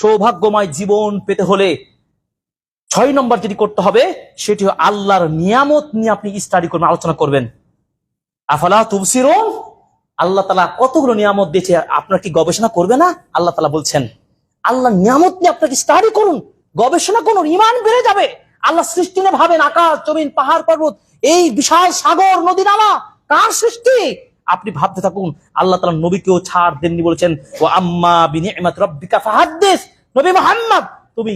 সৌভাগ্যময় জীবন পেতে হলে 6 নম্বর যেটি করতে হবে সেটি হলো আল্লাহর নিয়ামত নিয়ে আপনি স্টাডি করবেন, আলোচনা করবেন। আফালা তুবসিরুন, আল্লাহ তাআলা কতগুলো নিয়ামত দিয়েছে, আপনার কি গবেষণা করবে না? আল্লাহ তাআলা বলছেন আল্লাহর নিয়ামত নিয়ে আপনাকে স্টাডি করুন, গবেষণা করুন, ঈমান বেড়ে যাবে। আল্লাহ সৃষ্টি নিয়ে ভাবেন, আকাশ জমিন পাহাড় পর্বত, এই বিশাল সাগর নদী নালা কার সৃষ্টি? আপনি ভাবতে থাকুন। আল্লাহ তাআলা নবীকেও ছাড় দেননি, বলেছেন ওয়া আম্মা বিনি'মাতি রাব্বিকা ফাহাদ্দিস। নবী মুহাম্মদ, তুমি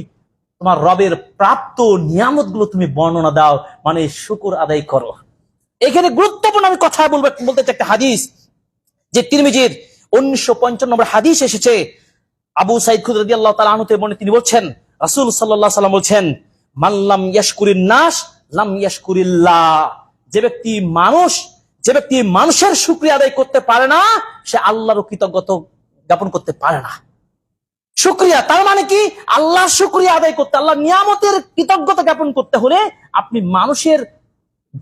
তোমার রবের প্রাপ্ত নিয়ামতগুলো তুমি বর্ণনা দাও, মানে শুকর আদায় করো। এখানে গুরুত্বপূর্ণ আমি কথা বলতে চাই একটা হাদিস, যে তিরমিজির 1955 নম্বর হাদিস এসেছে। আবু সাঈদ খুদরী রাদিয়াল্লাহু তাআলা আনহু থেকে তিনি বলছেন, রাসূল সাল্লাল্লাহু আলাইহি ওয়াসাল্লাম বলছেন, মান লাম ইয়াশকুরিন নাস লাম ইয়াশকুরিল্লাহ। যে ব্যক্তি মানুষের শুকরিয়া আদায় করতে পারে না, সে আল্লাহর কৃতজ্ঞতা জ্ঞাপন করতে পারে না। শুকরিয়া তার মানে কি? আল্লাহর শুকরিয়া আদায় করতে, আল্লাহর নিয়ামতের কৃতজ্ঞতা জ্ঞাপন করতে হলে আপনি মানুষের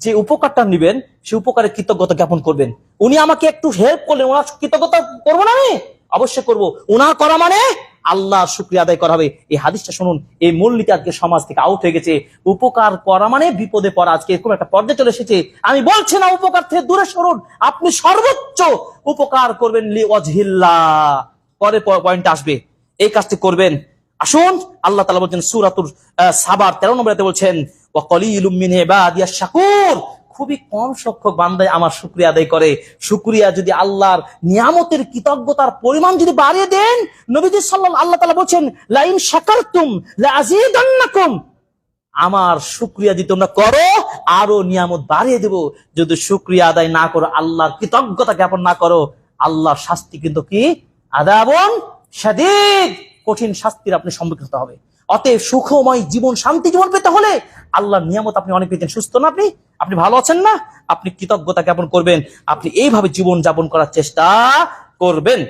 যে উপকারটা নেবেন সে উপকারের কৃতজ্ঞতা জ্ঞাপন করবেন। উনি আমাকে একটু হেল্প করলেন, ওনার কৃতজ্ঞতা করবো না? আমি অবশ্যই করবো। ওনার করা মানে আল্লাহর শুকরিয়া আদায় করা হবে। এই হাদিসটা শুনুন, এই মূলনীতি আজকে সমাজ থেকে আউট হয়ে গেছে। উপকার করা মানে বিপদে পড়া, আজকে এরকম একটা পর্যায়ে চলে এসেছে। আমি বলছি না উপকার থেকে দূরে সরুন, আপনি সর্বোচ্চ উপকার করবেন লিওয়াজহিল্লাহ। পরে পয়েন্ট আসবে, এই কাজটি করবেন। আসুন, আল্লাহ তাআলা বলছেন সূরাতুল সাবার 13 নম্বর আয়াতে বলছেন, ওয়া কলিলুম মিন ইবাদিয়াশ শাকুর। খুবই কম সংখ্যক বান্দাই আমার শুকরিয়া আদায় করে। শুকরিয়া যদি আল্লাহর নিয়ামতের কৃতজ্ঞতার পরিমাণ যদি বাড়িয়ে দেন, নবীজি আল্লাহ তাআলা বলছেন লাইন শাকারতুম লাযীদান্নাকুম। আমার শুকরিয়া যদি তোমরা করো আরো নিয়ামত বাড়িয়ে দেব। যদি শুকরিয়া আদায় না করো, আল্লাহর কৃতজ্ঞতা জ্ঞাপন না করো, আল্লাহর শাস্তি কিন্তু কি? আযাবুন শাদীদ, কঠিন শাস্তির আপনি সম্মুখীন হতে হবে। অতএব সুখময় জীবন, শান্তি জীবন পেতে হলে আল্লাহর নিয়ামত আপনি অনেক পেয়েছেন। সুস্থ না আপনি ভালো আছেন না, আপনি কৃতজ্ঞতা জ্ঞাপন করবেন। আপনি এইভাবে জীবন যাপন করার চেষ্টা করবেন।